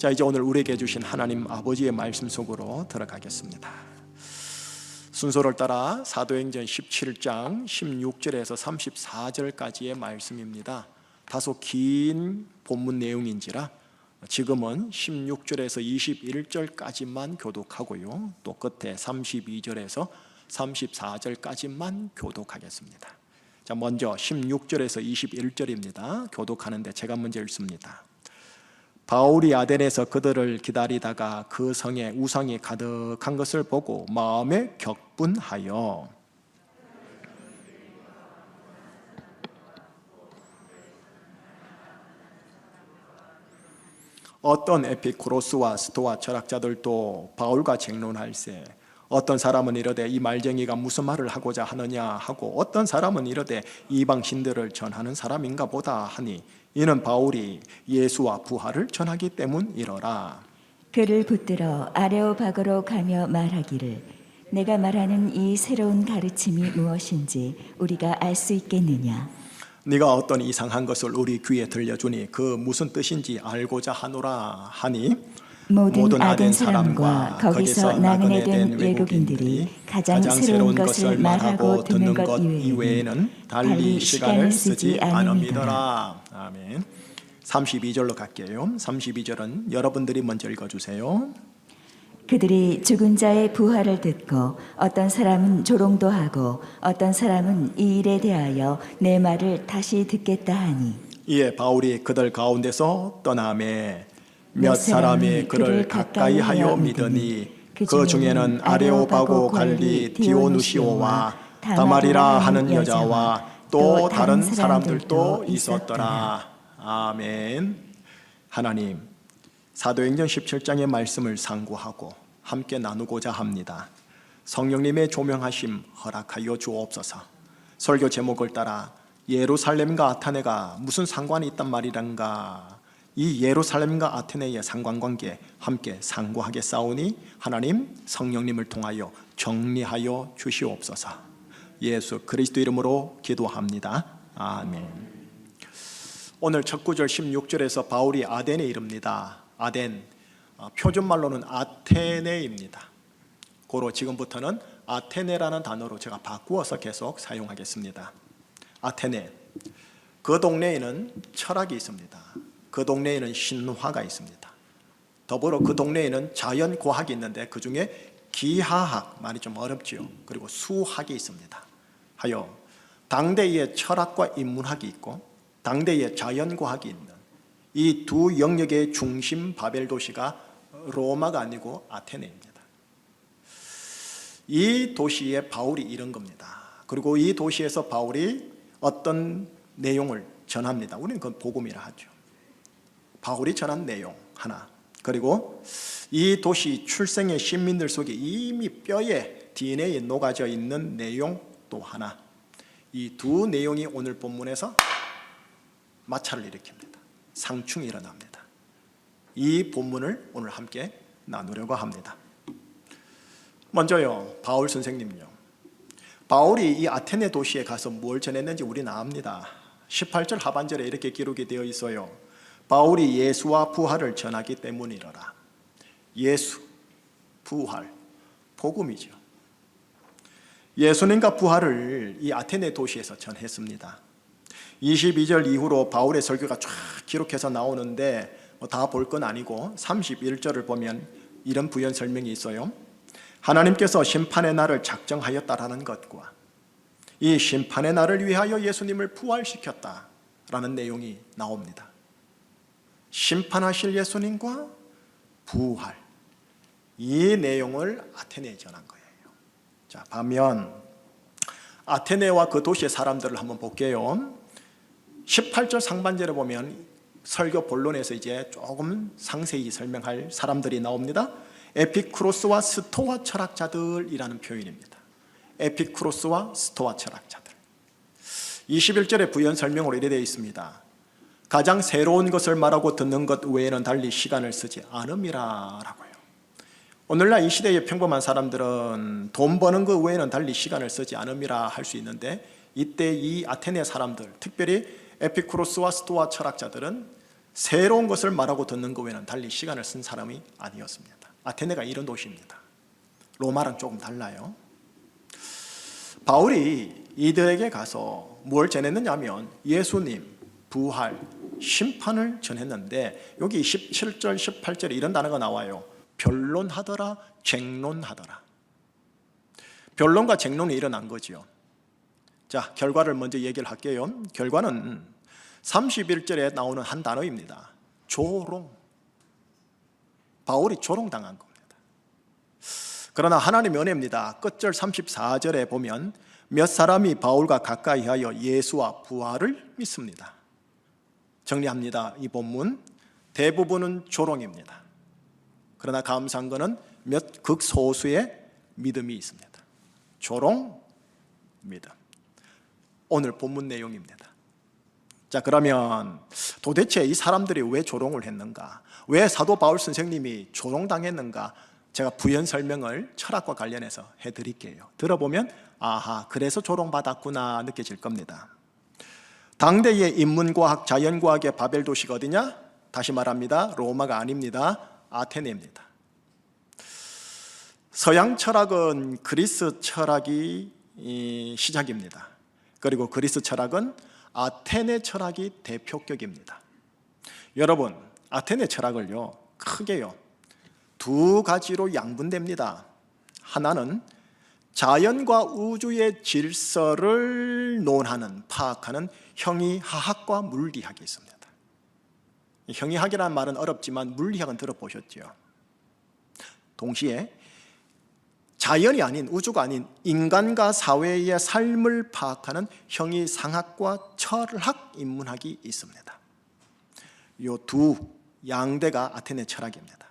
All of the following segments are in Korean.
자, 이제 오늘 우리에게 주신 하나님 아버지의 말씀 속으로 들어가겠습니다. 순서를 따라 사도행전 17장 16절에서 34절까지의 말씀입니다. 다소 긴 본문 내용인지라 지금은 16절에서 21절까지만 교독하고요, 또 끝에 32절에서 34절까지만 교독하겠습니다. 자, 먼저 16절에서 21절입니다. 교독하는데 제가 먼저 읽습니다. 바울이 아덴에서 그들을 기다리다가 그 성에 우상이 가득한 것을 보고 마음에 격분하여 어떤 에피쿠로스와 스토아 철학자들도 바울과 쟁론할세, 어떤 사람은 이르되 이 말쟁이가 무슨 말을 하고자 하느냐 하고, 어떤 사람은 이르되 이방 신들을 전하는 사람인가 보다 하니, 이는 바울이 예수와 부활을 전하기 때문이러라. 그를 붙들어 아레오바고로 가며 말하기를, 내가 말하는 이 새로운 가르침이 무엇인지 우리가 알 수 있겠느냐. 네가 어떤 이상한 것을 우리 귀에 들려주니 그 무슨 뜻인지 알고자 하노라 하니, 모든 아덴 사람과 거기서 나그네 된 외국인들이 가장 새로운 것을 말하고 듣는 것 이외에는 달리 시간을 쓰지 않음이더라. 아멘. 32절로 갈게요. 32절은 여러분들이 먼저 읽어주세요. 그들이 죽은 자의 부활을 듣고 어떤 사람은 조롱도 하고 어떤 사람은 이 일에 대하여 내 말을 다시 듣겠다 하니, 이에 바울이 그들 가운데서 떠나매 몇 사람이 그를 가까이 하여 믿으니 그 중에는 아레오바고 관리 디오누시오와 다말이라 하는 여자와 또 다른 사람들도 있었더라. 아멘. 하나님, 사도행전 17장의 말씀을 상고하고 함께 나누고자 합니다. 성령님의 조명하심 허락하여 주옵소서. 설교 제목을 따라 예루살렘과 아테네가 무슨 상관이 있단 말이란가, 이 예루살렘과 아테네의 상관관계 함께 상고하겠사오니 하나님 성령님을 통하여 정리하여 주시옵소서. 예수 그리스도 이름으로 기도합니다. 아멘. 오늘 첫 구절 16절에서 바울이 아덴에 이릅니다. 아덴, 표준말로는 아테네입니다. 고로 지금부터는 아테네라는 단어로 제가 바꾸어서 계속 사용하겠습니다. 아테네, 그 동네에는 철학이 있습니다. 그 동네에는 신화가 있습니다. 더불어 그 동네에는 자연과학이 있는데 그 중에 기하학, 말이 좀 어렵지요. 그리고 수학이 있습니다. 하여 당대의 철학과 인문학이 있고 당대의 자연과학이 있는 이 두 영역의 중심 바벨 도시가 로마가 아니고 아테네입니다. 이 도시에 바울이 이른 겁니다. 그리고 이 도시에서 바울이 어떤 내용을 전합니다. 우리는 그건 복음이라 하죠. 바울이 전한 내용 하나, 그리고 이 도시 출생의 시민들 속에 이미 뼈에 DNA에 녹아져 있는 내용 또 하나, 이 두 내용이 오늘 본문에서 마찰을 일으킵니다. 상충이 일어납니다. 이 본문을 오늘 함께 나누려고 합니다. 먼저요, 바울 선생님요, 바울이 이 아테네 도시에 가서 뭘 전했는지 우리는 압니다. 18절 하반절에 이렇게 기록이 되어 있어요. 바울이 예수와 부활을 전하기 때문이러라. 예수, 부활, 복음이죠. 예수님과 부활을 이 아테네 도시에서 전했습니다. 22절 이후로 바울의 설교가 쫙 기록해서 나오는데 다 볼 건 아니고 31절을 보면 이런 부연 설명이 있어요. 하나님께서 심판의 날을 작정하였다라는 것과 이 심판의 날을 위하여 예수님을 부활시켰다라는 내용이 나옵니다. 심판하실 예수님과 부활, 이 내용을 아테네에 전한 거예요. 자, 반면 아테네와 그 도시의 사람들을 한번 볼게요. 18절 상반절에 보면 설교 본론에서 이제 조금 상세히 설명할 사람들이 나옵니다. 에피쿠로스와 스토아 철학자들이라는 표현입니다. 에피쿠로스와 스토아 철학자들. 21절의 부연 설명으로 이래 되어 있습니다. 가장 새로운 것을 말하고 듣는 것 외에는 달리 시간을 쓰지 않음이라 라고요. 오늘날 이 시대의 평범한 사람들은 돈 버는 것 외에는 달리 시간을 쓰지 않음이라 할 수 있는데, 이때 이 아테네 사람들, 특별히 에피쿠로스와 스토아 철학자들은 새로운 것을 말하고 듣는 것 외에는 달리 시간을 쓴 사람이 아니었습니다. 아테네가 이런 도시입니다. 로마랑 조금 달라요. 바울이 이들에게 가서 뭘 전했느냐면 예수님, 부활, 심판을 전했는데 여기 17절, 18절에 이런 단어가 나와요. 변론하더라, 쟁론하더라. 변론과 쟁론이 일어난 거죠. 자, 결과를 먼저 얘기를 할게요. 결과는 31절에 나오는 한 단어입니다. 조롱. 바울이 조롱당한 겁니다. 그러나 하나님의 은혜입니다. 끝절 34절에 보면 몇 사람이 바울과 가까이 하여 예수와 부활을 믿습니다. 정리합니다. 이 본문 대부분은 조롱입니다. 그러나 감사한 것은 몇 극소수의 믿음이 있습니다. 조롱, 믿음. 오늘 본문 내용입니다. 자, 그러면 도대체 이 사람들이 왜 조롱을 했는가? 왜 사도 바울 선생님이 조롱당했는가? 제가 부연 설명을 철학과 관련해서 해드릴게요. 들어보면 아하, 그래서 조롱받았구나 느껴질 겁니다. 당대의 인문과학, 자연과학의 바벨 도시가 어디냐? 다시 말합니다. 로마가 아닙니다. 아테네입니다. 서양 철학은 그리스 철학이 시작입니다. 그리고 그리스 철학은 아테네 철학이 대표격입니다. 여러분, 아테네 철학을요, 크게요, 두 가지로 양분됩니다. 하나는 자연과 우주의 질서를 논하는, 파악하는 형이하학과 물리학이 있습니다. 형이학이라는 말은 어렵지만 물리학은 들어보셨죠? 동시에 자연이 아닌, 우주가 아닌 인간과 사회의 삶을 파악하는 형이상학과 철학, 인문학이 있습니다. 이 두 양대가 아테네 철학입니다.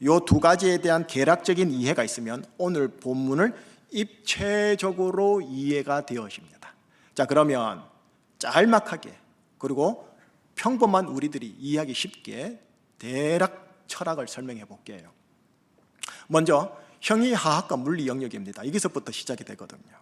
이 두 가지에 대한 개략적인 이해가 있으면 오늘 본문을 입체적으로 이해가 되어집니다. 자, 그러면 짤막하게 그리고 평범한 우리들이 이해하기 쉽게 대략 철학을 설명해 볼게요. 먼저 형이하학과 물리 영역입니다. 여기서부터 시작이 되거든요.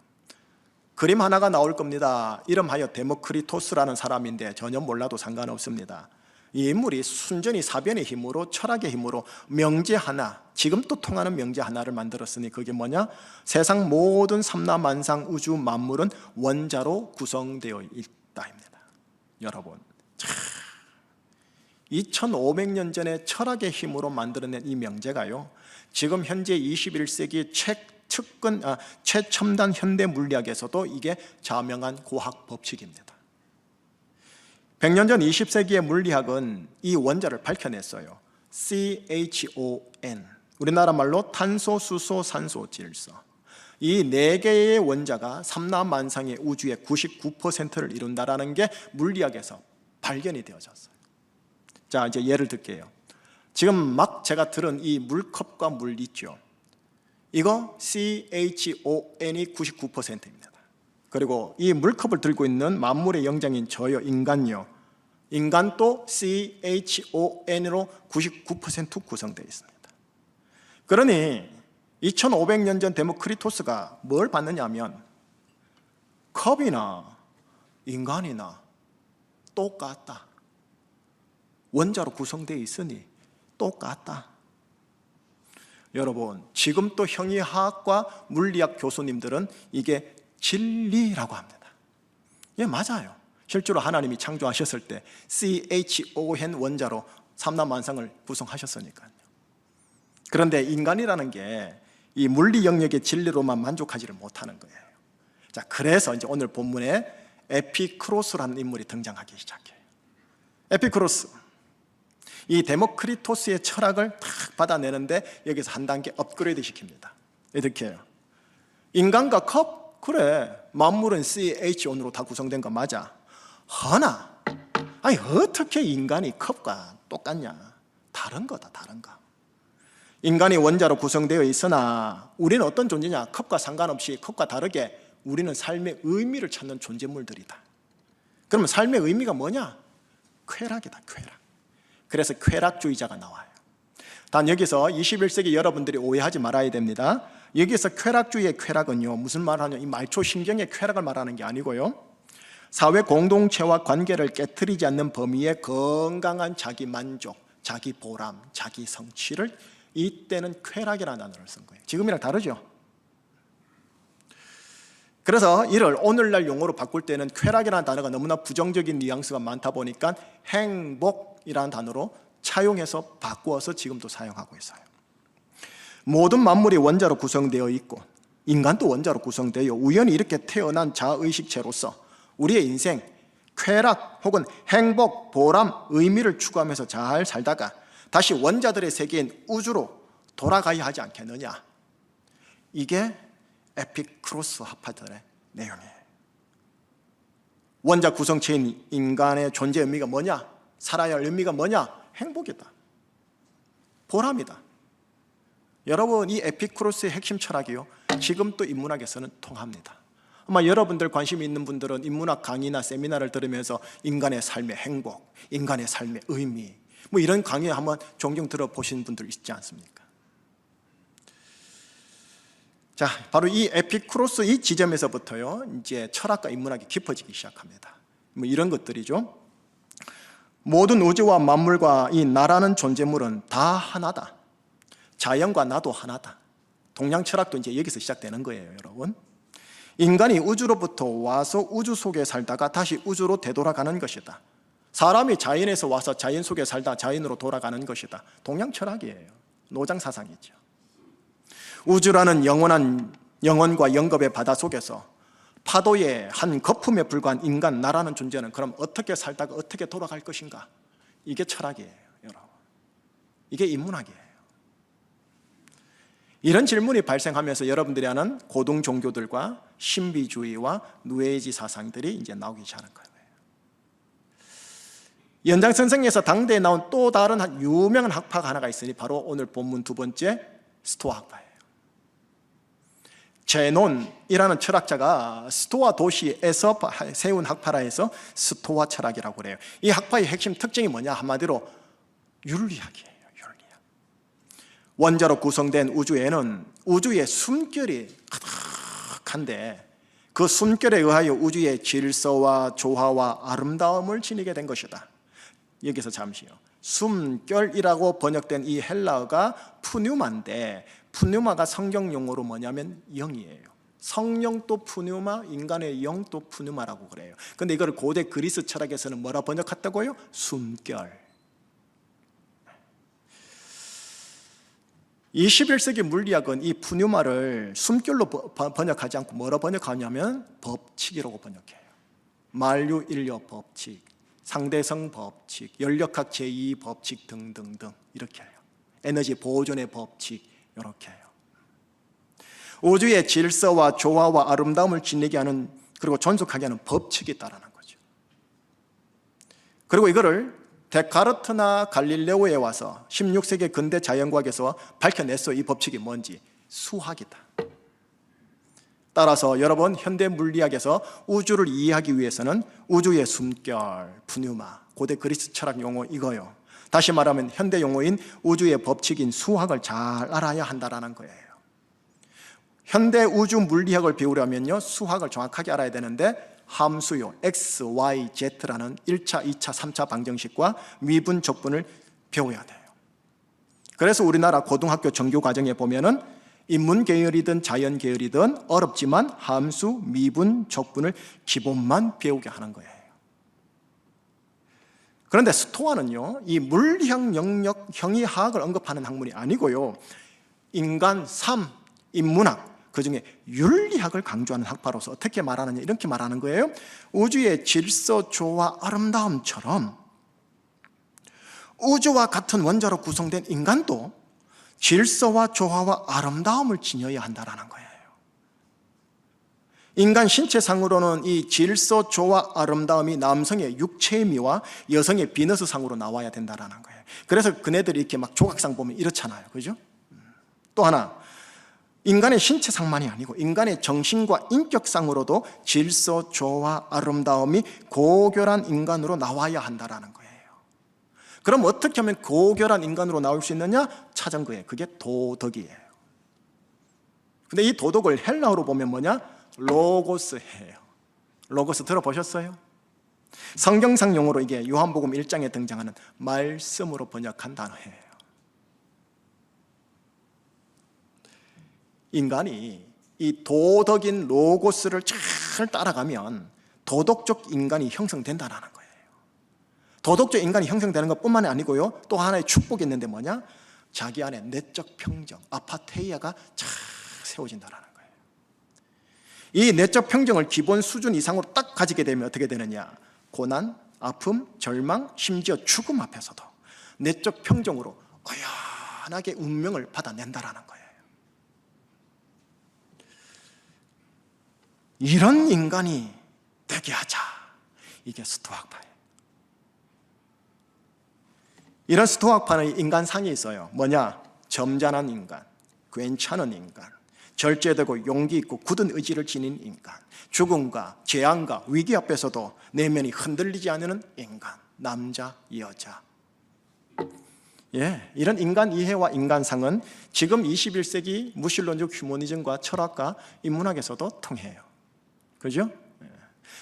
그림 하나가 나올 겁니다. 이름하여 데모크리토스라는 사람인데 전혀 몰라도 상관없습니다. 이 인물이 순전히 사변의 힘으로, 철학의 힘으로 명제 하나, 지금 또 통하는 명제 하나를 만들었으니 그게 뭐냐? 세상 모든 삼라만상 우주 만물은 원자로 구성되어 있다입니다. 여러분, 2500년 전에 철학의 힘으로 만들어낸 이 명제가요, 지금 현재 21세기 최첨단 현대 물리학에서도 이게 자명한 고학 법칙입니다. 100년 전 20세기의 물리학은 이 원자를 밝혀냈어요. CHON, 우리나라 말로 탄소, 수소, 산소, 질소. 이 네 개의 원자가 삼라만상의 우주의 99%를 이룬다라는 게 물리학에서 발견이 되어졌어요. 자, 이제 예를 들게요. 지금 막 제가 들은 이 물컵과 물 있죠. 이거 CHON이 99%입니다. 그리고 이 물컵을 들고 있는 만물의 영장인 저요, 인간요. 인간도 CHON으로 99% 구성되어 있습니다. 그러니 2500년 전 데모크리토스가 뭘 받느냐 하면 컵이나 인간이나 똑같다. 원자로 구성되어 있으니 똑같다. 여러분, 지금 또 형이하학과 물리학 교수님들은 이게 진리라고 합니다. 예, 맞아요. 실제로 하나님이 창조하셨을 때 CHON 원자로 삼라만상을 구성하셨으니까요. 그런데 인간이라는 게 이 물리 영역의 진리로만 만족하지를 못하는 거예요. 자, 그래서 이제 오늘 본문에 에피크로스라는 인물이 등장하기 시작해요. 에피크로스, 이 데모크리토스의 철학을 탁 받아내는데 여기서 한 단계 업그레이드 시킵니다. 이렇게 해요. 인간과 컵? 그래, 만물은 CHON으로 다 구성된 거 맞아. 허나, 아니 어떻게 인간이 컵과 똑같냐? 다른 거다, 다른 거. 인간이 원자로 구성되어 있으나 우리는 어떤 존재냐? 컵과 상관없이, 컵과 다르게 우리는 삶의 의미를 찾는 존재물들이다. 그러면 삶의 의미가 뭐냐? 쾌락이다, 쾌락. 그래서 쾌락주의자가 나와요. 단 여기서 21세기 여러분들이 오해하지 말아야 됩니다. 여기서 쾌락주의의 쾌락은요, 무슨 말을 하냐, 이 말초 신경의 쾌락을 말하는 게 아니고요, 사회 공동체와 관계를 깨트리지 않는 범위의 건강한 자기 만족, 자기 보람, 자기 성취를 이때는 쾌락이라는 단어를 쓴 거예요. 지금이랑 다르죠? 그래서 이를 오늘날 용어로 바꿀 때는 쾌락이라는 단어가 너무나 부정적인 뉘앙스가 많다 보니까 행복이라는 단어로 차용해서 바꾸어서 지금도 사용하고 있어요. 모든 만물이 원자로 구성되어 있고 인간도 원자로 구성되어 우연히 이렇게 태어난 자의식체로서 우리의 인생, 쾌락 혹은 행복, 보람, 의미를 추구하면서 잘 살다가 다시 원자들의 세계인 우주로 돌아가야 하지 않겠느냐. 이게 에피쿠로스 학파들의 내용이에요. 원자 구성체인 인간의 존재 의미가 뭐냐? 살아야 할 의미가 뭐냐? 행복이다. 보람이다. 여러분, 이 에피쿠로스의 핵심 철학이요, 지금 또 인문학에서는 통합니다. 아마 여러분들 관심 있는 분들은 인문학 강의나 세미나를 들으면서 인간의 삶의 행복, 인간의 삶의 의미, 뭐 이런 강의 한번 종종 들어보신 분들 있지 않습니까? 자, 바로 이 에피쿠로스 이 지점에서부터요, 이제 철학과 인문학이 깊어지기 시작합니다. 뭐 이런 것들이죠. 모든 우주와 만물과 이 나라는 존재물은 다 하나다. 자연과 나도 하나다. 동양 철학도 이제 여기서 시작되는 거예요, 여러분. 인간이 우주로부터 와서 우주 속에 살다가 다시 우주로 되돌아가는 것이다. 사람이 자연에서 와서 자연 속에 살다 자연으로 돌아가는 것이다. 동양 철학이에요. 노장 사상이죠. 우주라는 영원과 영겁의 바다 속에서 파도의 한 거품에 불과한 인간, 나라는 존재는 그럼 어떻게 살다가 어떻게 돌아갈 것인가? 이게 철학이에요, 여러분. 이게 인문학이에요. 이런 질문이 발생하면서 여러분들이 아는 고등 종교들과 신비주의와 누에이지 사상들이 이제 나오기 시작하는 거예요. 연장선상에서 당대에 나온 또 다른 유명한 학파가 하나가 있으니 바로 오늘 본문 두 번째 스토아 학파예요. 제논이라는 철학자가 스토아 도시에서 세운 학파라 해서 스토아 철학이라고 그래요. 이 학파의 핵심 특징이 뭐냐? 한마디로 윤리학이에요. 윤리학. 원자로 구성된 우주에는 우주의 숨결이 가득한데 그 숨결에 의하여 우주의 질서와 조화와 아름다움을 지니게 된 것이다. 여기서 잠시요. 숨결이라고 번역된 이 헬라어가 푸뉴마인데 푸뉴마가 성경 용어로 뭐냐면 영이에요. 성령도 푸뉴마, 인간의 영도 푸뉴마라고 그래요. 근데 이걸 고대 그리스 철학에서는 뭐라 번역했다고요? 숨결. 21세기 물리학은 이 푸뉴마를 숨결로 번역하지 않고 뭐라 번역하냐면 법칙이라고 번역해요. 만류인력 법칙, 상대성 법칙, 연력학 제2법칙 등등등 이렇게 해요. 에너지 보존의 법칙 이렇게 해요. 우주의 질서와 조화와 아름다움을 지니게 하는 그리고 존속하게 하는 법칙이 있다라는 거죠. 그리고 이거를 데카르트나 갈릴레오에 와서 16세기 근대 자연과학에서 밝혀냈어. 이 법칙이 뭔지. 수학이다. 따라서 여러분 현대 물리학에서 우주를 이해하기 위해서는 우주의 숨결, 푸뉴마, 고대 그리스 철학 용어 이거요. 다시 말하면 현대 용어인 우주의 법칙인 수학을 잘 알아야 한다라는 거예요. 현대 우주 물리학을 배우려면요 수학을 정확하게 알아야 되는데 함수요 x, y, z라는 1차, 2차, 3차 방정식과 미분, 적분을 배워야 돼요. 그래서 우리나라 고등학교 정규 과정에 보면은 인문 계열이든 자연 계열이든 어렵지만 함수, 미분, 적분을 기본만 배우게 하는 거예요. 그런데 스토아는요 이 물리학 영역 형이학을 언급하는 학문이 아니고요 인간, 삶, 인문학 그 중에 윤리학을 강조하는 학파로서 어떻게 말하느냐 이렇게 말하는 거예요. 우주의 질서, 조화, 아름다움처럼 우주와 같은 원자로 구성된 인간도 질서와 조화와 아름다움을 지녀야 한다는 거예요. 인간 신체상으로는 이 질서, 조화, 아름다움이 남성의 육체의 미와 여성의 비너스상으로 나와야 된다는 거예요. 그래서 그네들이 이렇게 막 조각상 보면 이렇잖아요. 그죠? 또 하나 인간의 신체상만이 아니고 인간의 정신과 인격상으로도 질서, 조화, 아름다움이 고결한 인간으로 나와야 한다는 거예요. 그럼 어떻게 하면 고결한 인간으로 나올 수 있느냐? 찾은 거예요. 그게 도덕이에요. 근데 이 도덕을 헬라어로 보면 뭐냐? 로고스예요. 로고스 들어보셨어요? 성경상 용어로 이게 요한복음 1장에 등장하는 말씀으로 번역한 단어예요. 인간이 이 도덕인 로고스를 잘 따라가면 도덕적 인간이 형성된다는 거예요. 도덕적 인간이 형성되는 것뿐만이 아니고요, 또 하나의 축복이 있는데 뭐냐? 자기 안에 내적 평정, 아파테이아가 잘 세워진다는 거예요. 이 내적 평정을 기본 수준 이상으로 딱 가지게 되면 어떻게 되느냐? 고난, 아픔, 절망, 심지어 죽음 앞에서도 내적 평정으로 어연하게 운명을 받아낸다는 거예요. 이런 인간이 되게 하자. 이게 스토아파예요. 이런 스토아파는 인간상이 있어요. 뭐냐? 점잖은 인간, 괜찮은 인간, 절제되고 용기 있고 굳은 의지를 지닌 인간, 죽음과 재앙과 위기 앞에서도 내면이 흔들리지 않는 인간, 남자, 여자. 이런 인간 이해와 인간상은 지금 21세기 무신론적 휴머니즘과 철학과 인문학에서도 통해요. 그죠?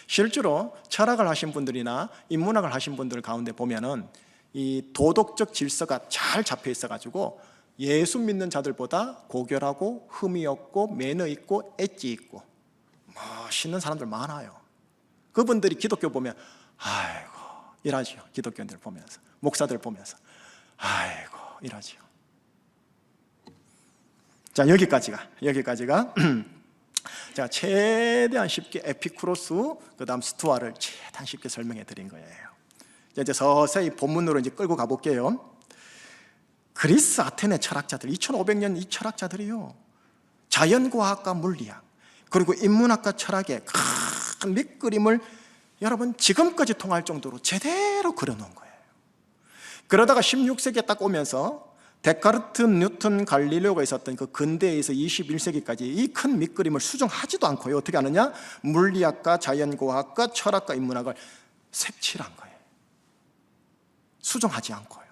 실제로 철학을 하신 분들이나 인문학을 하신 분들 가운데 보면은 이 도덕적 질서가 잘 잡혀 있어가지고 예수 믿는 자들보다 고결하고 흠이 없고 매너 있고 엣지 있고 멋있는 사람들 많아요. 그분들이 기독교 보면 아이고 이러지요. 기독교인들 보면서, 목사들 보면서 아이고 이러지요. 자, 여기까지가 제가 최대한 쉽게 에피쿠로스, 그 다음 스토아를 최대한 쉽게 설명해 드린 거예요. 이제 서서히 본문으로 이제 끌고 가볼게요. 그리스 아테네 철학자들, 2500년 이 철학자들이요, 자연과학과 물리학 그리고 인문학과 철학의 큰 밑그림을 여러분 지금까지 통할 정도로 제대로 그려놓은 거예요. 그러다가 16세기에 딱 오면서 데카르트, 뉴턴, 갈릴레오가 있었던 그 근대에서 21세기까지 이 큰 밑그림을 수정하지도 않고요, 어떻게 하느냐? 물리학과 자연과학과 철학과 인문학을 색칠한 거예요. 수정하지 않고요.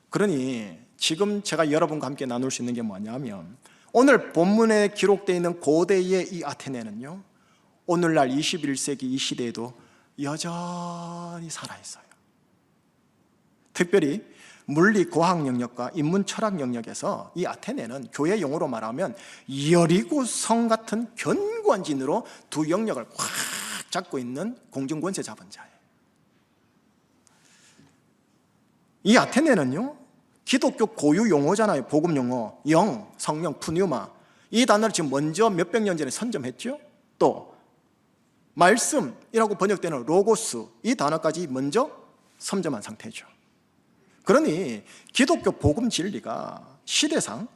그러니 지금 제가 여러분과 함께 나눌 수 있는 게 뭐냐면, 오늘 본문에 기록되어 있는 고대의 이 아테네는요, 오늘날 21세기 이 시대에도 여전히 살아있어요. 특별히 물리 과학 영역과 인문 철학 영역에서 이 아테네는 교회 용어로 말하면 여리고 성 같은 견고한 진으로 두 영역을 꽉 잡고 있는 공중권세 잡은 자예요. 이 아테네는요, 기독교 고유 용어잖아요. 복음 용어, 영, 성령, 푸뉴마. 이 단어를 지금 먼저 몇백 년 전에 선점했죠. 또 말씀이라고 번역되는 로고스, 이 단어까지 먼저 선점한 상태죠. 그러니 기독교 복음 진리가 시대상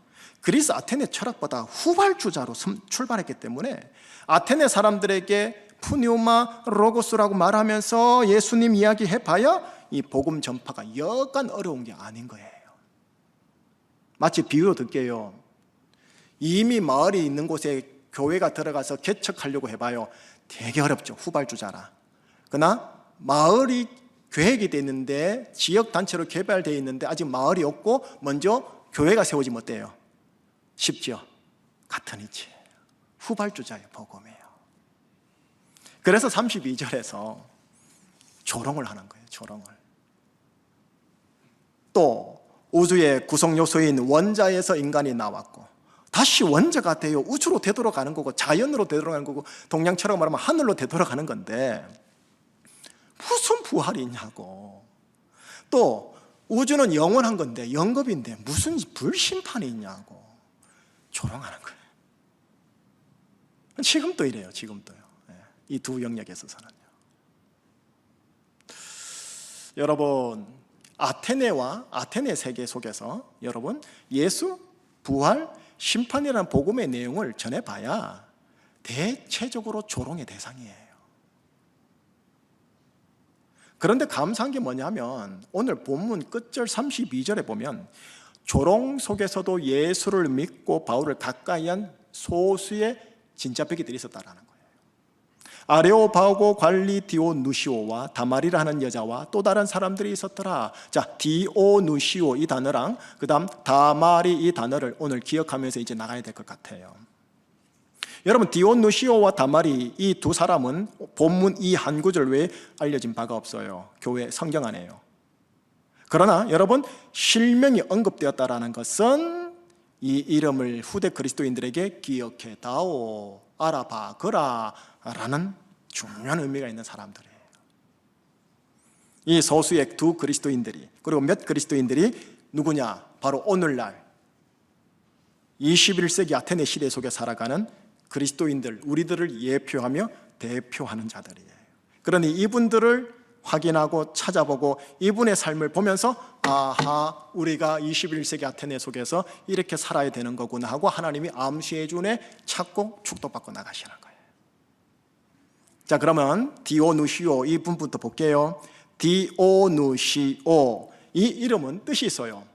그리스 아테네 철학보다 후발주자로 출발했기 때문에 아테네 사람들에게 푸뉴마, 로고스라고 말하면서 예수님 이야기 해봐야 이 복음 전파가 여간 어려운 게 아닌 거예요. 마치 비유로 들게요. 이미 마을이 있는 곳에 교회가 들어가서 개척하려고 해봐요. 되게 어렵죠. 후발주자라. 그러나 마을이 계획이 되어 있는데, 지역단체로 개발되어 있는데 아직 마을이 없고 먼저 교회가 세워지면 어때요? 쉽죠? 같은 이치예요. 후발주자의 복음이에요. 그래서 32절에서 조롱을 하는 거예요. 조롱을. 또 우주의 구성 요소인 원자에서 인간이 나왔고 다시 원자가 되어 우주로 되돌아가는 거고 자연으로 되돌아가는 거고 동양처럼 말하면 하늘로 되돌아가는 건데 무슨 부활이 있냐고. 또 우주는 영원한 건데 영겁인데 무슨 불심판이 있냐고 조롱하는 거예요. 지금도 이래요. 지금도요. 이 두 영역에 있어서는요. 여러분, 아테네와 아테네 세계 속에서 여러분 예수, 부활, 심판이라는 복음의 내용을 전해봐야 대체적으로 조롱의 대상이에요. 그런데 감사한 게 뭐냐면 오늘 본문 끝절 32절에 보면 조롱 속에서도 예수를 믿고 바울을 가까이 한 소수의 진짜배기들이 있었다는 거예요. 아레오바고 관리 디오누시오와 다마리라는 여자와 또 다른 사람들이 있었더라. 자, 디오누시오 이 단어랑 그 다음 다마리 이 단어를 오늘 기억하면서 이제 나가야 될 것 같아요. 여러분 디오누시오와 다말이 이 두 사람은 본문 이 한 구절 외에 알려진 바가 없어요. 교회 성경 안에요. 그러나 여러분 실명이 언급되었다라는 것은 이 이름을 후대 그리스도인들에게 기억해 다오, 알아봐 거라 라는 중요한 의미가 있는 사람들이에요. 이 소수의 두 그리스도인들이, 그리고 몇 그리스도인들이 누구냐? 바로 오늘날 21세기 아테네 시대 속에 살아가는 그리스도인들, 우리들을 예표하며 대표하는 자들이에요. 그러니 이분들을 확인하고 찾아보고 이분의 삶을 보면서 아하, 우리가 21세기 아테네 속에서 이렇게 살아야 되는 거구나 하고 하나님이 암시해 주네 찾고 축복받고 나가시는 거예요. 자, 그러면 디오누시오 이 분부터 볼게요. 디오누시오, 이 이름은 뜻이 있어요.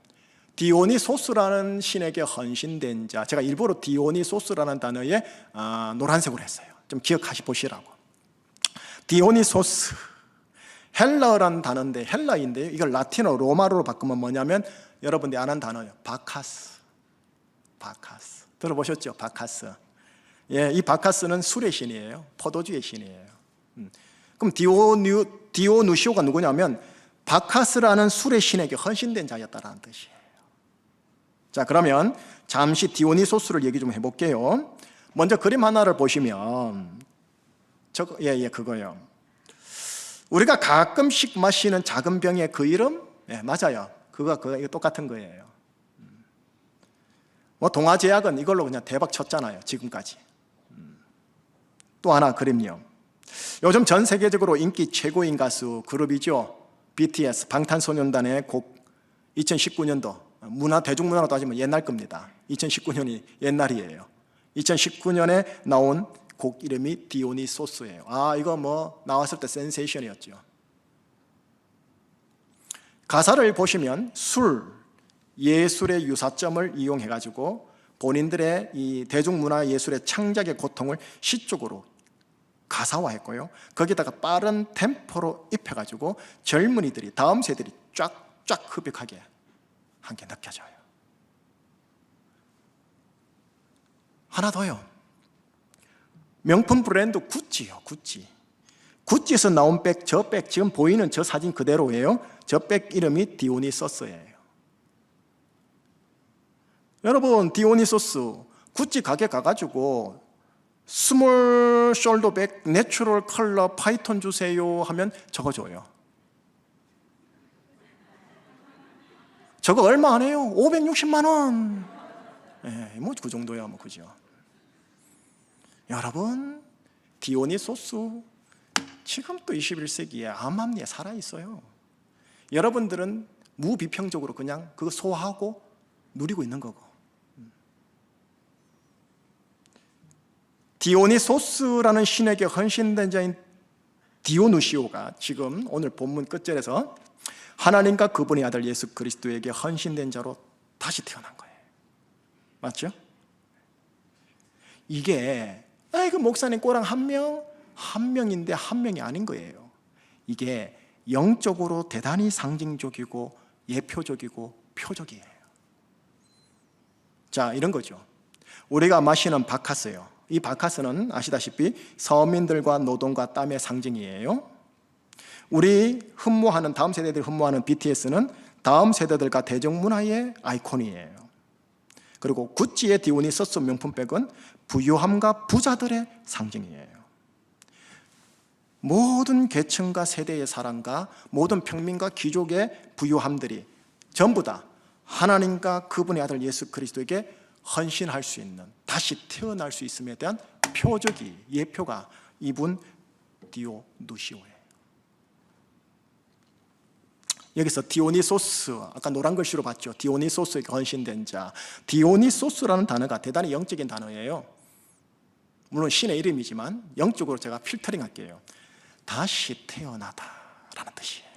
디오니소스라는 신에게 헌신된 자, 제가 일부러 디오니소스라는 단어에 노란색으로 했어요. 좀 기억하시 보시라고. 디오니소스, 헬라어라는 단어인데, 헬라인데요, 이걸 라틴어 로마로로 바꾸면 뭐냐면 여러분들이 아는 단어예요. 바카스. 바카스 들어보셨죠? 바카스. 예, 이 바카스는 술의 신이에요. 포도주의 신이에요. 그럼 디오누시오가 누구냐면 바카스라는 술의 신에게 헌신된 자였다라는 뜻이에요. 자, 그러면 잠시 디오니소스를 얘기 좀 해볼게요. 먼저 그림 하나를 보시면 그거요. 우리가 가끔씩 마시는 작은 병의 그 이름? 네, 맞아요. 그거 똑같은 거예요. 뭐 동아제약은 이걸로 그냥 대박 쳤잖아요, 지금까지. 또 하나 그림요. 요즘 전 세계적으로 인기 최고인 가수 그룹이죠. BTS, 방탄소년단의 곡 2019년도 대중문화로 따지면 옛날 겁니다. 2019년이 옛날이에요. 2019년에 나온 곡 이름이 디오니소스예요. 이거 뭐 나왔을 때 센세이션이었죠. 가사를 보시면 술, 예술의 유사점을 이용해가지고 본인들의 이 대중문화 예술의 창작의 고통을 시적으로 가사화했고요. 거기다가 빠른 템포로 입혀가지고 젊은이들이, 다음 세대들이 쫙쫙 흡입하게 한 게 느껴져요. 하나 더요. 명품 브랜드 구찌요. 구찌에서 나온 백, 저 백 지금 보이는 저 사진 그대로예요. 저 백 이름이 디오니소스예요. 여러분 디오니소스 구찌 가게 가가지고 스몰 숄더 백 내추럴 컬러 파이톤 주세요 하면 저거 줘요. 저거 얼마 안 해요? 560만 원. 뭐 그 정도야 뭐, 그죠? 여러분 디오니소스 지금 또 21세기에 암암리에 살아있어요. 여러분들은 무비평적으로 그냥 그거 소화하고 누리고 있는 거고. 디오니소스라는 신에게 헌신된 자인 디오누시오가 지금 오늘 본문 끝절에서 하나님과 그분의 아들 예수 그리스도에게 헌신된 자로 다시 태어난 거예요. 맞죠? 이게 그 목사님 꼬랑 한 명인데 한 명이 아닌 거예요. 이게 영적으로 대단히 상징적이고 예표적이고 표적이에요. 자, 이런 거죠. 우리가 마시는 바카스예요. 이 바카스는 아시다시피 서민들과 노동과 땀의 상징이에요. 우리 흠모하는, 다음 세대들이 흠모하는 BTS는 다음 세대들과 대중문화의 아이콘이에요. 그리고 구찌의 디오니소스 명품백은 부유함과 부자들의 상징이에요. 모든 계층과 세대의 사랑과 모든 평민과 귀족의 부유함들이 전부 다 하나님과 그분의 아들 예수 그리스도에게 헌신할 수 있는, 다시 태어날 수 있음에 대한 표적이, 예표가 이분 디오누시오예요. 여기서 디오니소스, 아까 노란 글씨로 봤죠. 디오니소스에게 헌신된 자. 디오니소스라는 단어가 대단히 영적인 단어예요. 물론 신의 이름이지만 영적으로 제가 필터링 할게요. 다시 태어나다라는 뜻이에요.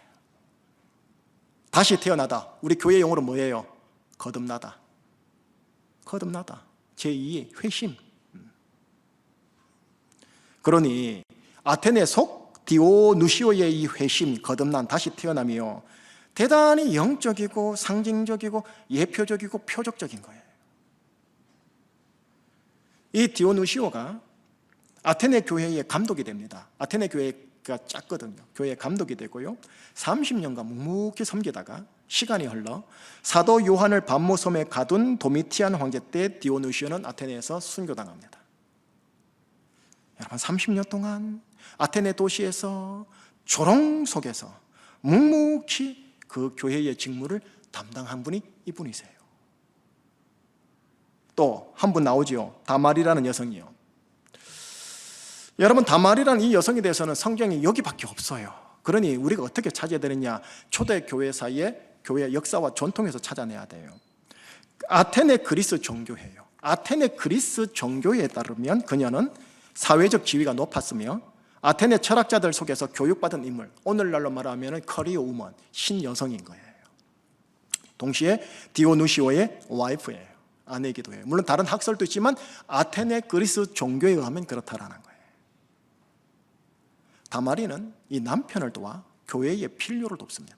다시 태어나다. 우리 교회 용어로 뭐예요? 거듭나다. 거듭나다. 제2의 회심. 그러니 아테네 속 디오누시오의 이 회심, 거듭난, 다시 태어남이요, 대단히 영적이고 상징적이고 예표적이고 표적적인 거예요. 이 디오누시오가 아테네 교회의 감독이 됩니다. 아테네 교회가 작거든요. 교회의 감독이 되고요. 30년간 묵묵히 섬기다가 시간이 흘러 사도 요한을 반모섬에 가둔 도미티안 황제 때 디오누시오는 아테네에서 순교당합니다. 여러분, 30년 동안 아테네 도시에서 조롱 속에서 묵묵히 그 교회의 직무를 담당한 분이 이분이세요. 또 한 분 나오지요. 다말이라는 여성이요. 여러분, 다말이라는 이 여성에 대해서는 성경이 여기밖에 없어요. 그러니 우리가 어떻게 찾아야 되느냐? 초대 교회 사이에 교회의 역사와 전통에서 찾아내야 돼요. 아테네 그리스 종교회요. 아테네 그리스 종교에 따르면 그녀는 사회적 지위가 높았으며 아테네 철학자들 속에서 교육받은 인물, 오늘날로 말하면 커리어 우먼, 신여성인 거예요. 동시에 디오누시오의 와이프예요. 아내이기도 해요. 물론 다른 학설도 있지만 아테네 그리스 종교에 의하면 그렇다라는 거예요. 다마리는 이 남편을 도와 교회의 필요를 돕습니다.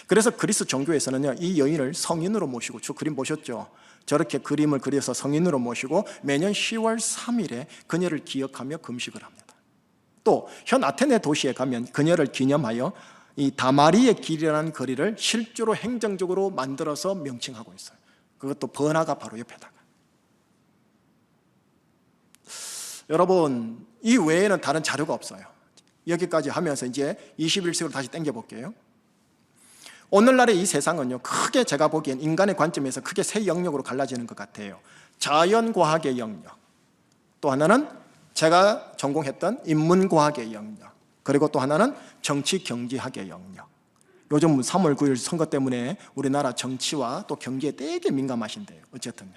그래서 그리스 종교에서는요, 이 여인을 성인으로 모시고, 저 그림 보셨죠? 저렇게 그림을 그려서 성인으로 모시고 매년 10월 3일에 그녀를 기억하며 금식을 합니다. 또 현 아테네 도시에 가면 그녀를 기념하여 이 다마리의 길이라는 거리를 실제로 행정적으로 만들어서 명칭하고 있어요. 그것도 번화가 바로 옆에다가. 여러분, 이 외에는 다른 자료가 없어요. 여기까지 하면서 이제 21세기로 다시 당겨 볼게요. 오늘날의 이 세상은요, 크게 제가 보기엔 인간의 관점에서 크게 세 영역으로 갈라지는 것 같아요. 자연과학의 영역, 또 하나는 제가 전공했던 인문과학의 영역, 그리고 또 하나는 정치경제학의 영역. 요즘 3월 9일 선거 때문에 우리나라 정치와 또 경제에 되게 민감하신데요. 어쨌든요,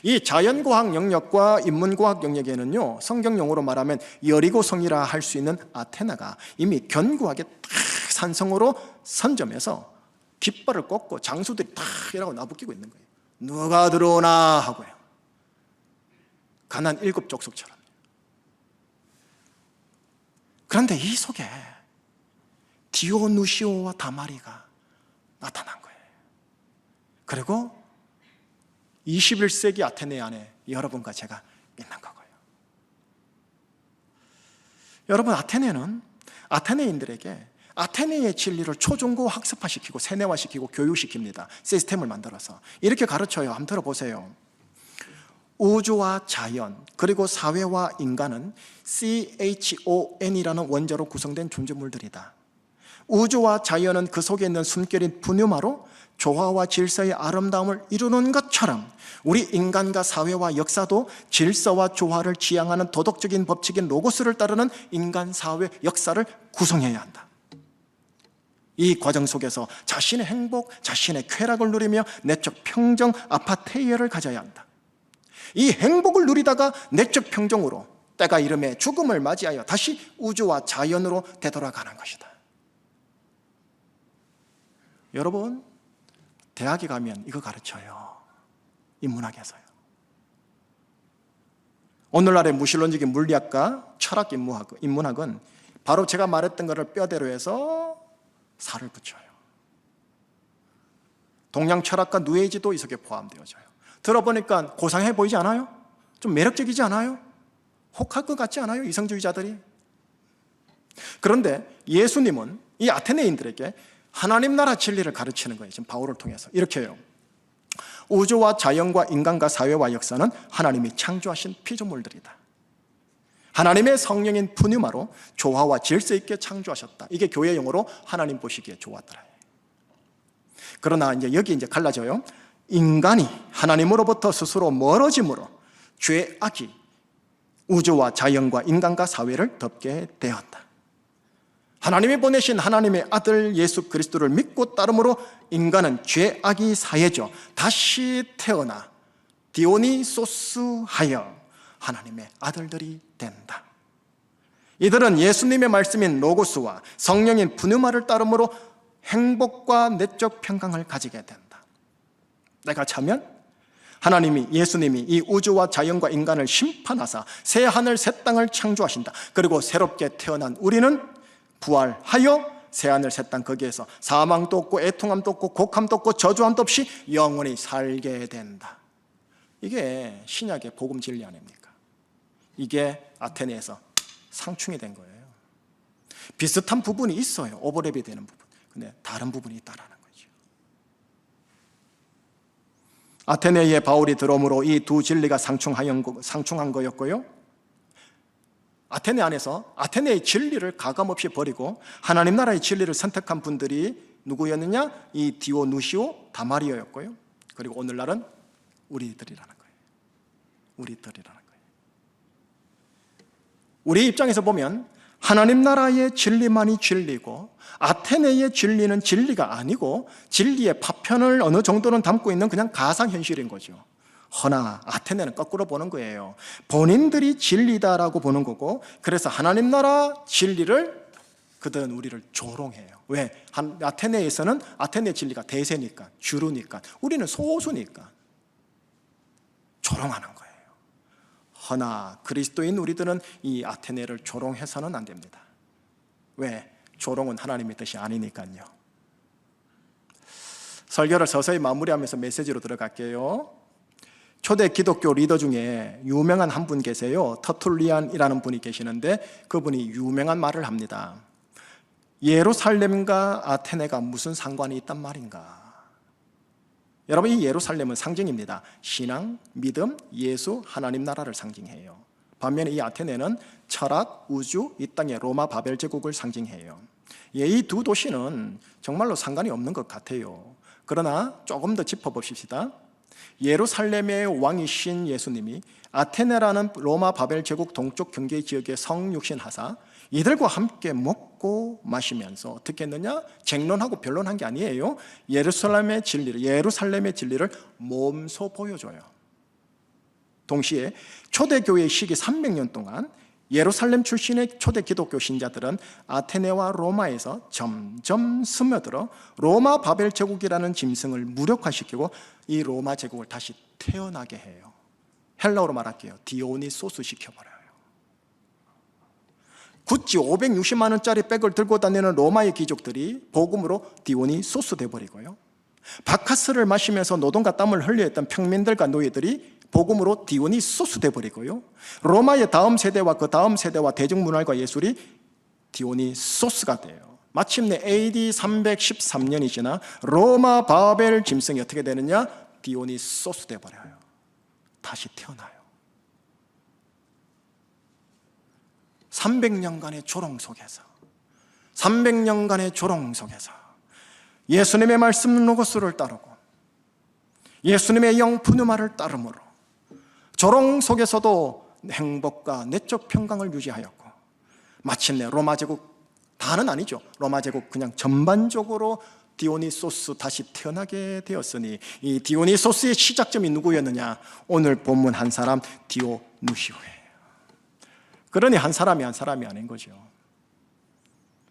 이 자연과학 영역과 인문과학 영역에는요, 성경용어로 말하면 여리고성이라 할 수 있는 아테나가 이미 견고하게 딱 산성으로 선점해서 깃발을 꽂고 장수들이 탁 이라고 나부끼고 있는 거예요. 누가 들어오나 하고요. 가난 7 족속처럼. 그런데 이 속에 디오누시오와 다마리가 나타난 거예요. 그리고 21세기 아테네 안에 여러분과 제가 있는 거고요. 여러분, 아테네는 아테네인들에게 아테네의 진리를 초중고 학습화시키고 세뇌화시키고 교육시킵니다. 시스템을 만들어서 이렇게 가르쳐요. 한번 들어보세요. 우주와 자연 그리고 사회와 인간은 CHON이라는 원자로 구성된 존재물들이다. 우주와 자연은 그 속에 있는 숨결인 푸뉴마로 조화와 질서의 아름다움을 이루는 것처럼 우리 인간과 사회와 역사도 질서와 조화를 지향하는 도덕적인 법칙인 로고스를 따르는 인간, 사회, 역사를 구성해야 한다. 이 과정 속에서 자신의 행복, 자신의 쾌락을 누리며 내적 평정, 아파테이어를 가져야 한다. 이 행복을 누리다가 내적 평정으로 때가 이름에 죽음을 맞이하여 다시 우주와 자연으로 되돌아가는 것이다. 여러분, 대학에 가면 이거 가르쳐요. 인문학에서요. 오늘날의 무신론적인 물리학과 철학 인문학은 바로 제가 말했던 것을 뼈대로 해서 살을 붙여요. 동양 철학과 누에이지도 이 속에 포함되어져요. 들어보니까 고상해 보이지 않아요? 좀 매력적이지 않아요? 혹할 것 같지 않아요? 이성주의자들이. 그런데 예수님은 이 아테네인들에게 하나님 나라 진리를 가르치는 거예요. 지금 바울을 통해서 이렇게 해요. 우주와 자연과 인간과 사회와 역사는 하나님이 창조하신 피조물들이다. 하나님의 성령인 푸뉴마로 조화와 질서 있게 창조하셨다. 이게 교회 용어로 하나님 보시기에 좋았더라. 그러나 여기 갈라져요. 인간이 하나님으로부터 스스로 멀어짐으로 죄악이 우주와 자연과 인간과 사회를 덮게 되었다. 하나님이 보내신 하나님의 아들 예수 그리스도를 믿고 따름으로 인간은 죄악이 사해져 다시 태어나 디오니소스하여 하나님의 아들들이 된다. 이들은 예수님의 말씀인 로고스와 성령인 푸뉴마를 따름으로 행복과 내적 평강을 가지게 된다. 내가 차면 하나님이, 예수님이 이 우주와 자연과 인간을 심판하사 새 하늘 새 땅을 창조하신다. 그리고 새롭게 태어난 우리는 부활하여 새하늘 새 땅 거기에서 사망도 없고 애통함도 없고 곡함도 없고 저주함도 없이 영원히 살게 된다. 이게 신약의 복음 진리 아닙니까? 이게 아테네에서 상충이 된 거예요. 비슷한 부분이 있어요. 오버랩이 되는 부분. 근데 다른 부분이 있다라는 거죠. 아테네에 바울이 들어옴으로 이 두 진리가 상충한 거였고요. 아테네 안에서 아테네의 진리를 가감없이 버리고 하나님 나라의 진리를 선택한 분들이 누구였느냐? 이 디오누시오 다마리오였고요. 그리고 오늘날은 우리들이라는 거예요. 우리들이라는 거예요. 우리 입장에서 보면 하나님 나라의 진리만이 진리고 아테네의 진리는 진리가 아니고 진리의 파편을 어느 정도는 담고 있는 그냥 가상현실인 거죠. 허나 아테네는 거꾸로 보는 거예요. 본인들이 진리다라고 보는 거고, 그래서 하나님 나라 진리를 그들은 우리를 조롱해요. 왜? 아테네에서는 아테네 진리가 대세니까, 주류니까, 우리는 소수니까 조롱하는 거예요. 허나 그리스도인 우리들은 이 아테네를 조롱해서는 안 됩니다. 왜? 조롱은 하나님의 뜻이 아니니까요. 설교를 서서히 마무리하면서 메시지로 들어갈게요. 초대 기독교 리더 중에 유명한 한 분 계세요. 터툴리안이라는 분이 계시는데 그분이 유명한 말을 합니다. 예루살렘과 아테네가 무슨 상관이 있단 말인가? 여러분, 이 예루살렘은 상징입니다. 신앙, 믿음, 예수, 하나님 나라를 상징해요. 반면에 이 아테네는 철학, 우주, 이 땅의 로마 바벨 제국을 상징해요. 이 두 도시는 정말로 상관이 없는 것 같아요. 그러나 조금 더 짚어봅시다. 예루살렘의 왕이신 예수님이 아테네라는 로마 바벨 제국 동쪽 경계 지역의 성육신하사 이들과 함께 먹고 마시면서 어떻게 했느냐? 쟁론하고 변론한 게 아니에요. 예루살렘의 진리를 몸소 보여줘요. 동시에 초대교회의 시기 300년 동안 예루살렘 출신의 초대 기독교 신자들은 아테네와 로마에서 점점 스며들어 로마 바벨 제국이라는 짐승을 무력화시키고 이 로마 제국을 다시 태어나게 해요. 헬라어로 말할게요. 디오니소스 시켜버려요. 구찌 560만 원짜리 백을 들고 다니는 로마의 귀족들이 복음으로 디오니소스 돼버리고요. 바카스를 마시면서 노동과 땀을 흘려했던 평민들과 노예들이 복음으로 디오니소스 돼버리고요. 로마의 다음 세대와 그 다음 세대와 대중문화과 예술이 디오니소스가 돼요. 마침내 AD 313년이 지나 로마 바벨 짐승이 어떻게 되느냐? 디오니소스 돼버려요. 다시 태어나요. 300년간의 조롱 속에서 예수님의 말씀 로고스를 따르고 예수님의 영 푸누마를 따름으로 조롱 속에서도 행복과 내적 평강을 유지하였고 마침내 로마 제국 다는 아니죠. 로마 제국 그냥 전반적으로 디오니소스 다시 태어나게 되었으니 이 디오니소스의 시작점이 누구였느냐? 오늘 본문 한 사람 디오누시오예요. 그러니 한 사람이 아닌 거죠.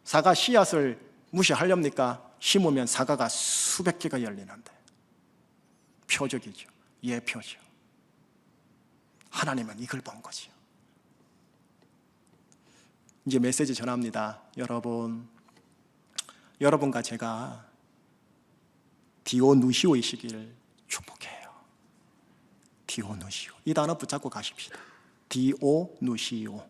사과 씨앗을 무시하렵니까? 심으면 사과가 수백 개가 열리는데 표적이죠. 예표죠. 하나님은 이걸 본 거죠. 이제 메시지 전합니다. 여러분과 제가 디오누시오이시기를 축복해요. 디오누시오. 이 단어 붙잡고 가십시다. 디오누시오.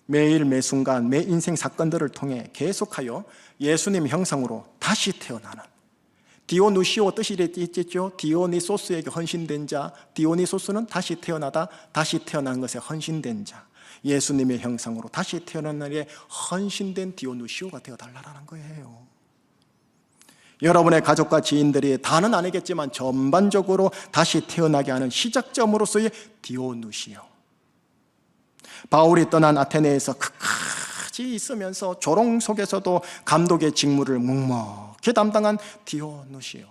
매일 매순간 매 인생 사건들을 통해 계속하여 예수님 형상으로 다시 태어나는 디오누시오 뜻이 있겠죠. 디오니소스에게 헌신된 자, 디오니소스는 다시 태어나다 다시 태어난 것에 헌신된 자, 예수님의 형상으로 다시 태어난 일에 헌신된 디오누시오가 되어달라는 거예요. 여러분의 가족과 지인들이 다는 아니겠지만 전반적으로 다시 태어나게 하는 시작점으로서의 디오누시오. 바울이 떠난 아테네에서 끝까지 있으면서 조롱 속에서도 감독의 직무를 묵묵히 담당한 디오누시오.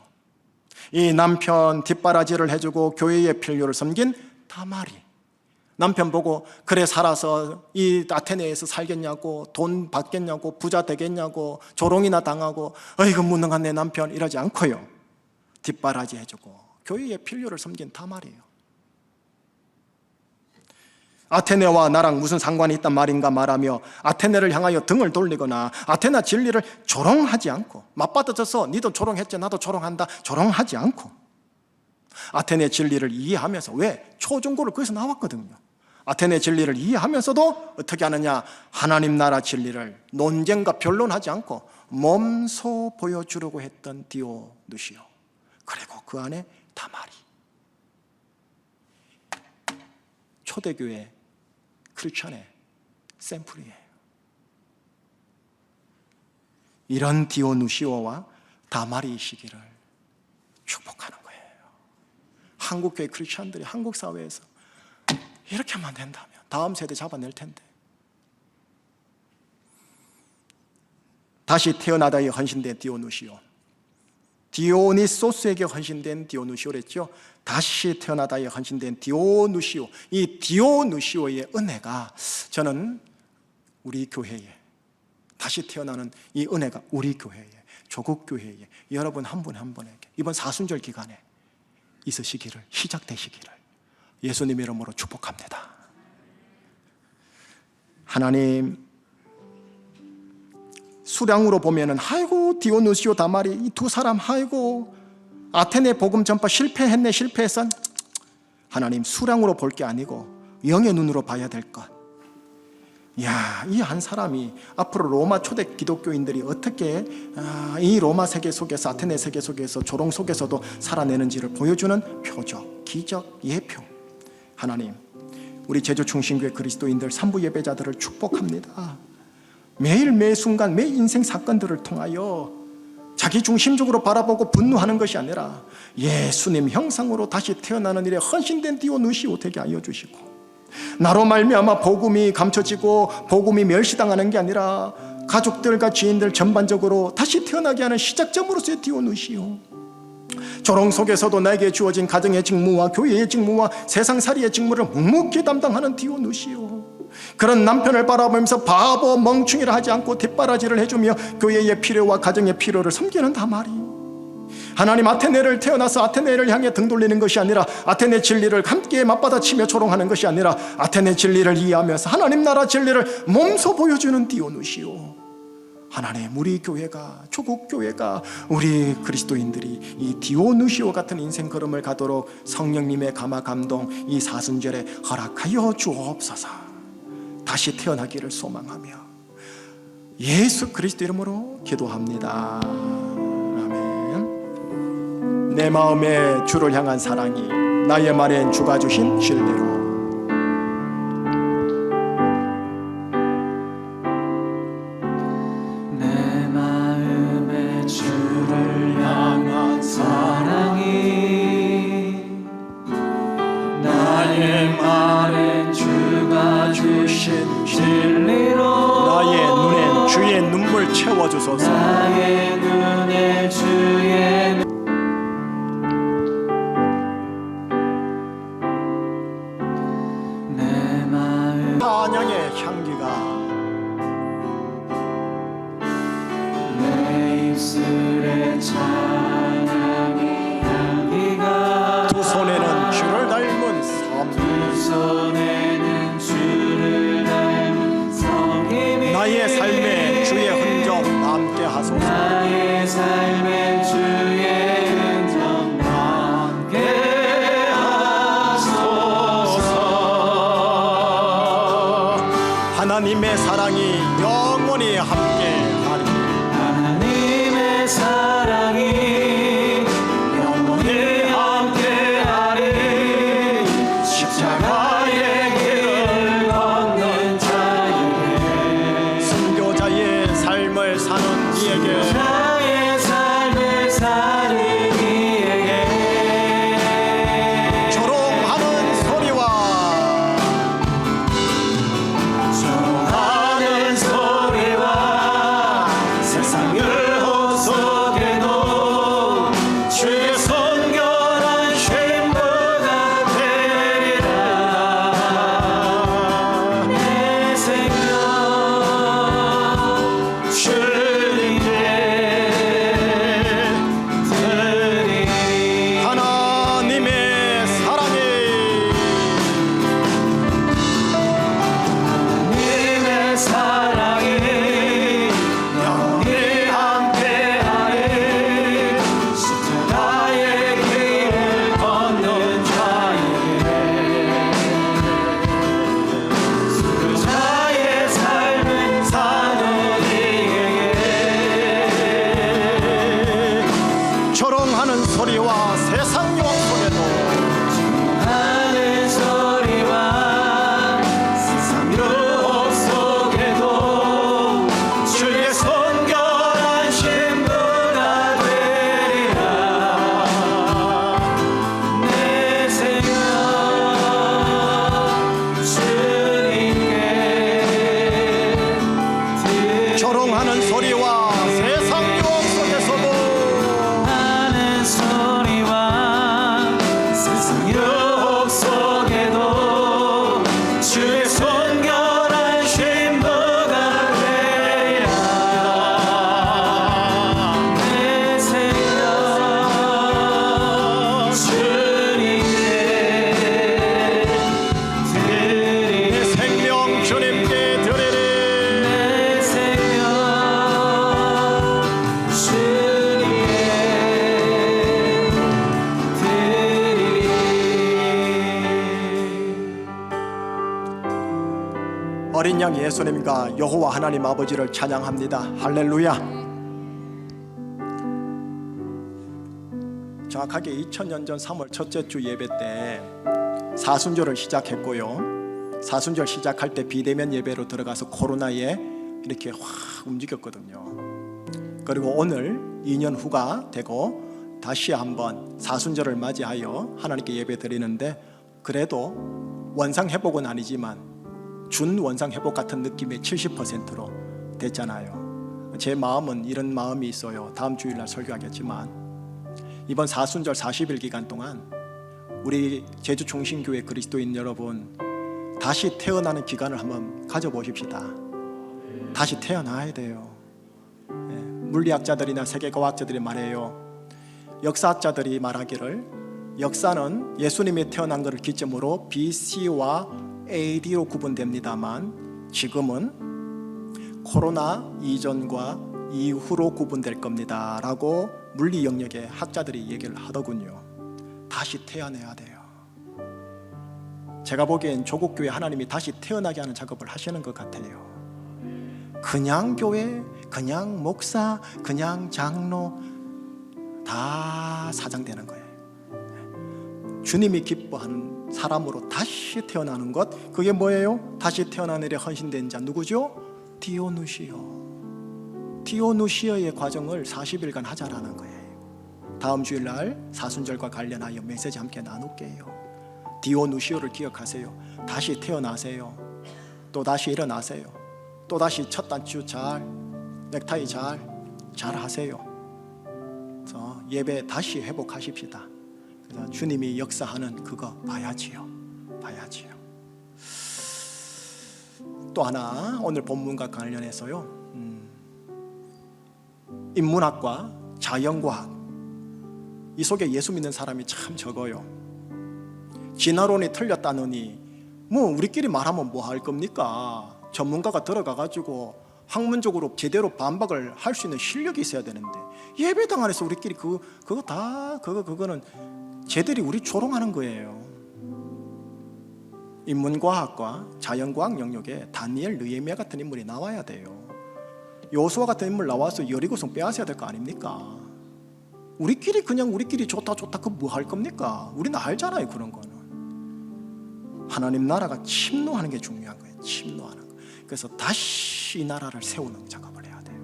이 남편 뒷바라지를 해주고 교회의 필요를 섬긴 다마리. 남편 보고 그래 살아서 이 아테네에서 살겠냐고, 돈 받겠냐고, 부자 되겠냐고, 조롱이나 당하고 어이구 무능한 내 남편 이러지 않고요. 뒷바라지 해주고 교회의 필요를 섬긴 다말이에요. 아테네와 나랑 무슨 상관이 있단 말인가 말하며 아테네를 향하여 등을 돌리거나 아테네 진리를 조롱하지 않고, 맞받아져서 니도 조롱했지 나도 조롱한다 조롱하지 않고 아테네 진리를 이해하면서, 왜? 초중고를 거기서 나왔거든요. 아테네 진리를 이해하면서도 어떻게 하느냐, 하나님 나라 진리를 논쟁과 변론하지 않고 몸소 보여주려고 했던 디오누시오, 그리고 그 안에 다마리, 초대교회 크리스천의 샘플이에요. 이런 디오누시오와 다마리이시기를 축복하는 거예요. 한국교회 크리스천들이 한국 사회에서 이렇게만 된다면 다음 세대 잡아낼 텐데. 다시 태어나다에 헌신된 디오누시오, 디오니소스에게 헌신된 디오누시오랬죠. 다시 태어나다에 헌신된 디오누시오, 이 디오누시오의 은혜가, 저는 우리 교회에, 다시 태어나는 이 은혜가 우리 교회에, 조국 교회에, 여러분 한 분 한 분에게 이번 사순절 기간에 있으시기를, 시작되시기를 예수님의 이름으로 축복합니다. 하나님, 수량으로 보면은 아이고 디오누시오 다마리 이 두 사람 아이고 아테네 복음 전파 실패했어. 하나님, 수량으로 볼 게 아니고 영의 눈으로 봐야 될 것. 야, 이 한 사람이 앞으로 로마 초대 기독교인들이 어떻게 이 로마 세계 속에서, 아테네 세계 속에서, 조롱 속에서도 살아내는지를 보여주는 표적, 기적, 예표. 하나님, 우리 제주충신교회 그리스도인들 산부 예배자들을 축복합니다. 매일 매 순간 매 인생 사건들을 통하여 자기 중심적으로 바라보고 분노하는 것이 아니라 예수님 형상으로 다시 태어나는 일에 헌신된 디오누시오 되게 하여 주시고, 나로 말미암아 복음이 감춰지고 복음이 멸시당하는 게 아니라 가족들과 지인들 전반적으로 다시 태어나게 하는 시작점으로서의 디오누시오, 조롱 속에서도 나에게 주어진 가정의 직무와 교회의 직무와 세상살이의 직무를 묵묵히 담당하는 디오누시오, 그런 남편을 바라보면서 바보 멍충이라 하지 않고 뒷바라지를 해주며 교회의 필요와 가정의 필요를 섬기는 다마리. 하나님, 아테네를 태어나서 아테네를 향해 등 돌리는 것이 아니라, 아테네 진리를 함께 맞받아치며 조롱하는 것이 아니라, 아테네 진리를 이해하면서 하나님 나라 진리를 몸소 보여주는 디오누시오. 하나님, 우리 교회가, 조국 교회가, 우리 그리스도인들이 이 디오누시오 같은 인생 걸음을 가도록 성령님의 감화 감동 이 사순절에 허락하여 주옵소서. 다시 태어나기를 소망하며 예수 그리스도 이름으로 기도합니다. 아멘. 내 마음에 주를 향한 사랑이 나의 말엔 주가 주신 진리로 내 마음에 주를 향한 사랑이 나의 말엔 주가 주신 진리로 나의 눈엔 주의 눈물 채워주소서. 나의 눈에 주의 내 마음 찬양의 향기가 내 입술에 찬양의 향기가 두 손에는 주를 닮은 섬, 두 손에는 주를 닮은 성김이 나의 삶에 주의 흔적 남게 하소서. 나의 삶에 주의 흔적 남게 하소서. 하나님의 사랑이 영원히 함께하리. 하나님의 사랑이 영원히 함께하리. 십자가의 길을 걷는 자에게, 순교자의 삶을 사는 이에게 자의 삶을 어린 양 예수님과 여호와 하나님 아버지를 찬양합니다. 할렐루야. 정확하게 2000년 전 3월 첫째 주 예배 때 사순절을 시작했고요. 사순절 시작할 때 비대면 예배로 들어가서 코로나에 이렇게 확 움직였거든요. 그리고 오늘 2년 후가 되고 다시 한번 사순절을 맞이하여 하나님께 예배 드리는데, 그래도 원상 회복은 아니지만 준 원상 회복 같은 느낌의 70%로 됐잖아요. 제 마음은 이런 마음이 있어요. 다음 주일날 설교하겠지만 이번 사순절 40일 기간 동안 우리 제주총신교회 그리스도인 여러분 다시 태어나는 기간을 한번 가져보십시다. 다시 태어나야 돼요. 물리학자들이나 세계과학자들이 말해요. 역사학자들이 말하기를 역사는 예수님이 태어난 것을 기점으로 BC와 AD로 구분됩니다만 지금은 코로나 이전과 이후로 구분될 겁니다 라고 물리 영역의 학자들이 얘기를 하더군요. 다시 태어나야 돼요. 제가 보기엔 조국교회 하나님이 다시 태어나게 하는 작업을 하시는 것 같아요. 그냥 교회, 그냥 목사, 그냥 장로 다 사장되는 거예요. 주님이 기뻐하는 사람으로 다시 태어나는 것, 그게 뭐예요? 다시 태어난 일에 헌신된 자 누구죠? 디오누시오. 디오누시오의 과정을 40일간 하자라는 거예요. 다음 주일날 사순절과 관련하여 메시지 함께 나눌게요. 디오누시오를 기억하세요. 다시 태어나세요. 또 다시 일어나세요. 또 다시 첫 단추 잘, 넥타이 잘 하세요. 그래서 예배 다시 회복하십시다. 그래서 주님이 역사하는 그거 봐야지요. 또 하나 오늘 본문과 관련해서요. 인문학과 자연과학, 이 속에 예수 믿는 사람이 참 적어요. 진화론이 틀렸다느니 뭐 우리끼리 말하면 뭐 할 겁니까? 전문가가 들어가가지고 학문적으로 제대로 반박을 할 수 있는 실력이 있어야 되는데, 예배당 안에서 우리끼리 그거는 쟤들이 우리 조롱하는 거예요. 인문과학과 자연과학 영역에 다니엘, 느헤미야 같은 인물이 나와야 돼요. 요수아 같은 인물 나와서 여리고성 빼앗아야 될 거 아닙니까? 우리끼리 좋다 그 뭐 할 겁니까? 우리는 알잖아요. 그런 거는 하나님 나라가 침노하는 게 중요한 거예요. 침노하는 거. 그래서 다시 이 나라를 세우는 작업을 해야 돼요.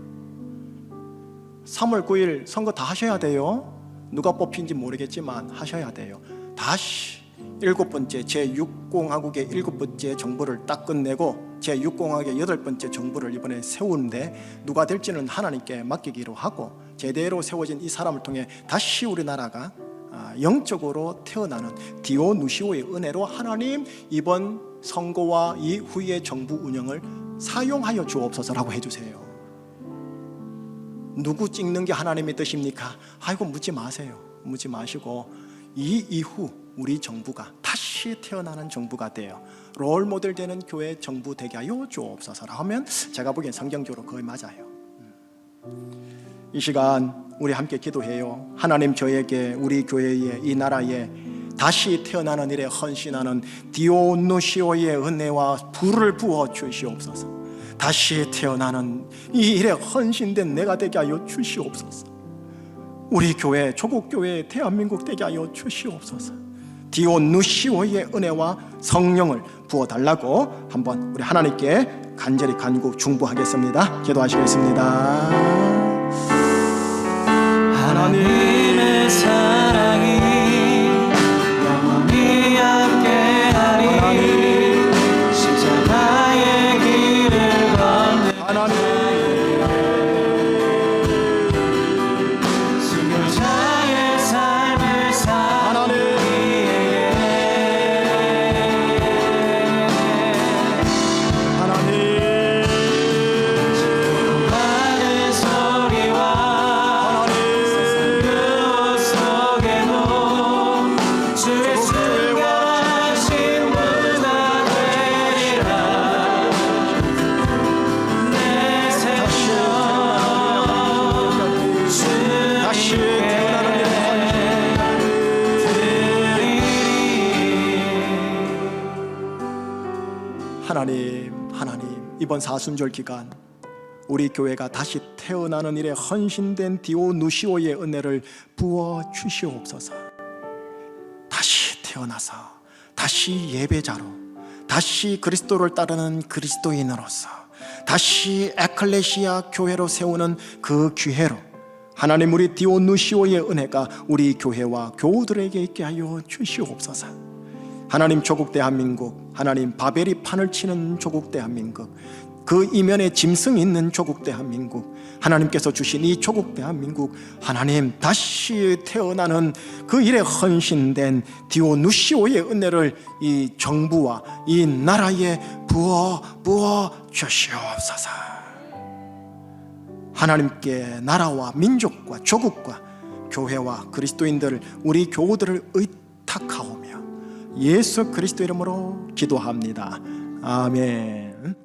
3월 9일 선거 다 하셔야 돼요. 누가 뽑힌지 모르겠지만 하셔야 돼요. 다시 7번째 제6공화국의 7번째 정부를 딱 끝내고 제6공화국의 8번째 정부를 이번에 세우는데 누가 될지는 하나님께 맡기기로 하고, 제대로 세워진 이 사람을 통해 다시 우리나라가 영적으로 태어나는 디오누시오의 은혜로 하나님 이번 선거와 이후의 정부 운영을 사용하여 주옵소서라고 해주세요. 누구 찍는 게 하나님의 뜻입니까? 아이고 묻지 마세요. 묻지 마시고 이 이후 우리 정부가 다시 태어나는 정부가 되어 롤모델 되는 교회 정부 되게 하여 주옵소서라 하면 제가 보기엔 성경적으로 거의 맞아요. 이 시간 우리 함께 기도해요. 하나님, 저에게 우리 교회에 이 나라에 다시 태어나는 일에 헌신하는 디오누시오의 은혜와 불을 부어 주시옵소서. 다시 태어나는 이 일에 헌신된 내가 되게 하여 주시옵소서. 우리 교회, 조국교회, 대한민국 되게 하여 주시옵소서. 디오누시오의 은혜와 성령을 부어달라고 한번 우리 하나님께 간절히 간구 중보하겠습니다. 기도하시겠습니다. 하나님의 사랑이 영원히 함께하리. 십자가의 길을 걷는 하나님, 순교자의 삶을 살기에 하나님, 받은 소리와 세상 그 속에도 주의 순교하신 문화 되리라. 내 생명 다시 태어나는 일에 드리리. 하나님, 이번 사순절 기간 우리 교회가 다시 태어나는 일에 헌신된 디오누시오의 은혜를 부어 주시옵소서. 다시 태어나서 다시 예배자로, 다시 그리스도를 따르는 그리스도인으로서, 다시 에클레시아 교회로 세우는 그 기회로 하나님, 우리 디오누시오의 은혜가 우리 교회와 교우들에게 있게 하여 주시옵소서. 하나님, 조국 대한민국, 하나님 바벨이 판을 치는 조국 대한민국, 그 이면에 짐승이 있는 조국 대한민국, 하나님께서 주신 이 조국 대한민국, 하나님 다시 태어나는 그 일에 헌신된 디오누시오의 은혜를 이 정부와 이 나라에 부어 주시옵소서. 하나님께 나라와 민족과 조국과 교회와 그리스도인들을, 우리 교우들을 의탁하오며 예수 그리스도 이름으로 기도합니다. 아멘.